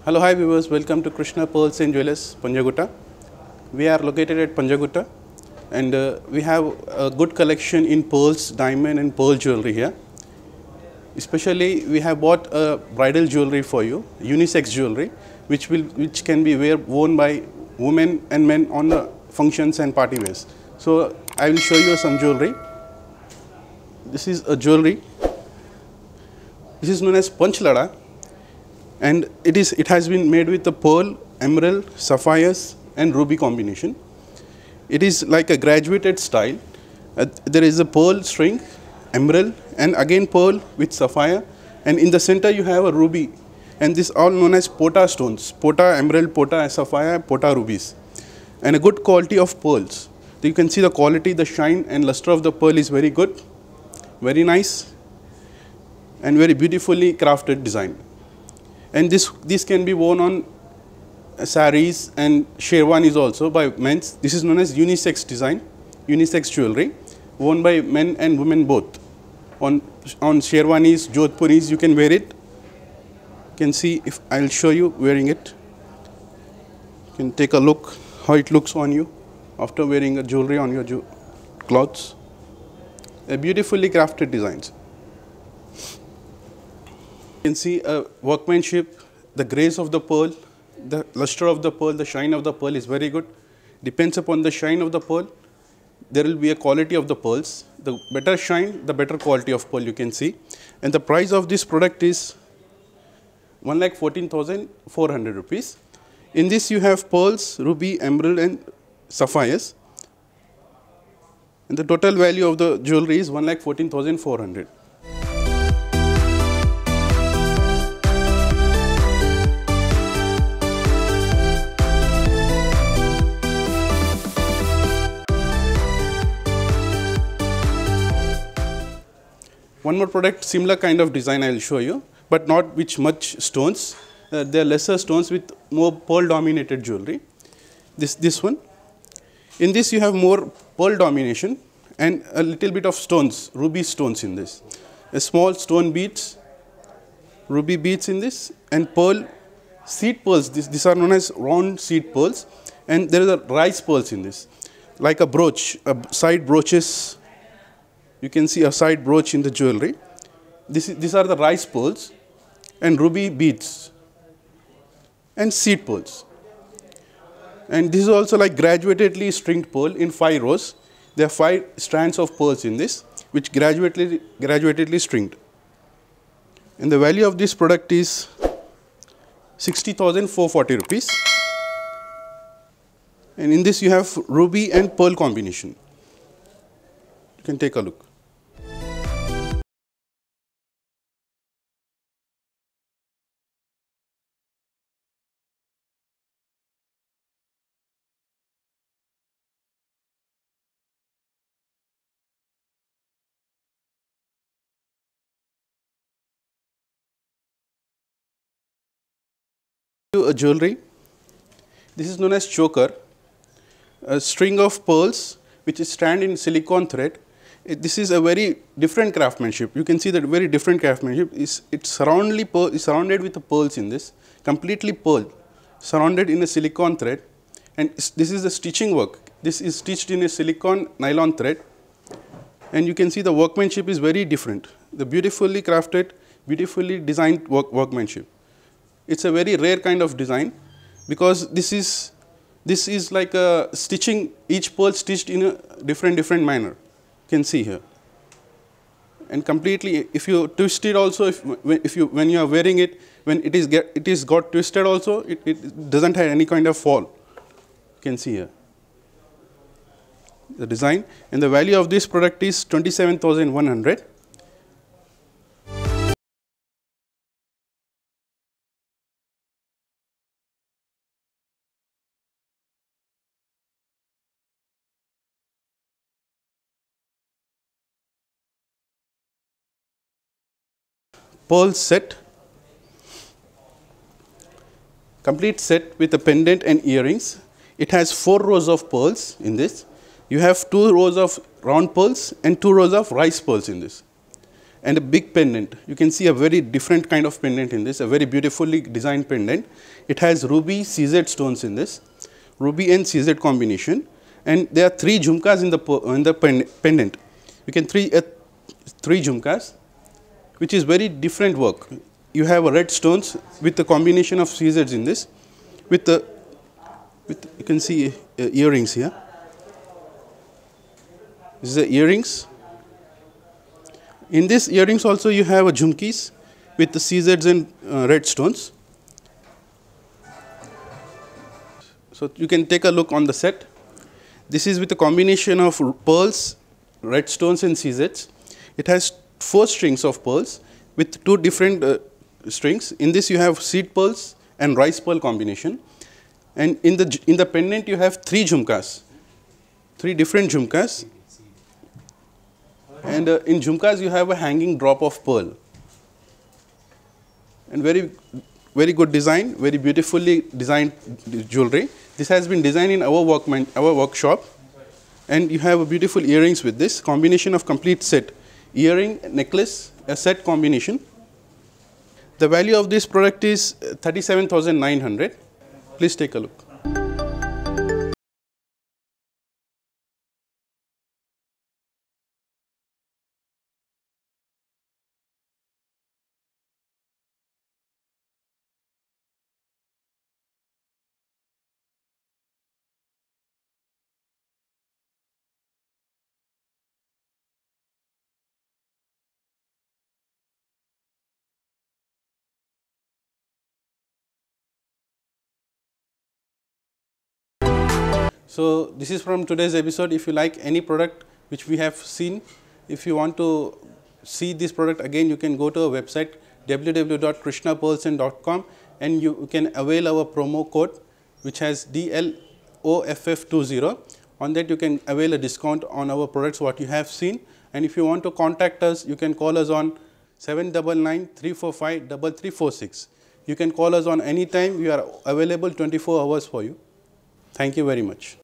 Hello, hi viewers, welcome to Krishna Pearls and Jewelers, Panjagutta. We are located at Panjagutta and we have a good collection in pearls, diamond and pearl jewelry here. Especially we have bought a bridal jewelry for you, unisex jewelry, which can be worn by women and men on the functions and party wears. So I will show you some jewelry. This is a jewelry. This is known as Panchlada, and it has been made with the pearl, emerald, sapphires and ruby combination. It is like a graduated style. There is a pearl string, emerald and again pearl with sapphire, and in the center you have a ruby, and this all known as pota stones, pota emerald, pota sapphire, pota rubies, and a good quality of pearls. So you can see the quality, the shine and luster of the pearl is very good, very nice and very beautifully crafted design. And this can be worn on saris and sherwanis also by men. This is known as unisex design, unisex jewelry, worn by men and women both. On sherwanis, jodhpuris, you can wear it. You can see, if I'll show you wearing it. You can take a look how it looks on you after wearing a jewelry on your clothes. A beautifully crafted designs. You can see workmanship, the grace of the pearl, the luster of the pearl, the shine of the pearl is very good. Depends upon the shine of the pearl, there will be a quality of the pearls. The better shine, the better quality of pearl you can see. And the price of this product is 1,14,400 rupees. In this you have pearls, ruby, emerald and sapphires. And the total value of the jewelry is 1,14,400. One more product, similar kind of design I will show you, but not with much stones. They are lesser stones with more pearl dominated jewelry. This one. In this you have more pearl domination and a little bit of stones, ruby stones in this. A small stone beads, ruby beads in this, and pearl seed pearls. These are known as round seed pearls, and there is a rice pearls in this, like a brooch, side brooches. You can see a side brooch in the jewelry. These are the rice pearls and ruby beads and seed pearls. And this is also like graduatedly stringed pearl in 5 rows. There are 5 strands of pearls in this, which graduatedly stringed. And the value of this product is 60,440 rupees. And in this you have ruby and pearl combination. You can take a look. A jewelry. This is known as choker, a string of pearls which is strand in silicone thread. This is a very different craftsmanship. You can see that very different craftsmanship. It's surrounded with the pearls in this, completely pearl, surrounded in a silicone thread, and this is the stitching work. This is stitched in a silicone nylon thread, and you can see the workmanship is very different. The beautifully crafted, beautifully designed workmanship. It's a very rare kind of design because this is like a stitching, each pearl stitched in a different manner. You can see here. And completely, if you twist it also, when you are wearing it, when it is got twisted also, it doesn't have any kind of fall. You can see here the design, and the value of this product is 27,100. Pearl set, complete set with a pendant and earrings. It has 4 rows of pearls in this. You have 2 rows of round pearls and 2 rows of rice pearls in this. and a big pendant. You can see a very different kind of pendant in this, a very beautifully designed pendant. It has ruby CZ stones in this, ruby and CZ combination, and there are 3 jhumkas in the pendant. You can three jhumkas, which is very different work. You have a red stones with the combination of CZs in this, with you can see earrings here. This is the earrings. In this earrings also you have a jhumkis with the CZs and red stones. So you can take a look on the set. This is with a combination of pearls, red stones and CZs. It has 4 strings of pearls with 2 different strings. In this you have seed pearls and rice pearl combination. And in the pendant you have 3 jhumkas, 3 different jhumkas. And in jhumkas you have a hanging drop of pearl. And very good design, very beautifully designed jewelry. This has been designed in our workshop. And you have a beautiful earrings with this combination of complete set. Earring, necklace, a set combination. The value of this product is 37,900. Please take a look. So this is from today's episode. If you like any product which we have seen, if you want to see this product again, you can go to our website www.krishnapearlsand.com and you can avail our promo code which has DLOFF20. On that you can avail a discount on our products what you have seen. And if you want to contact us, you can call us on 799-345-3346. You can call us on any time. We are available 24 hours for you. Thank you very much.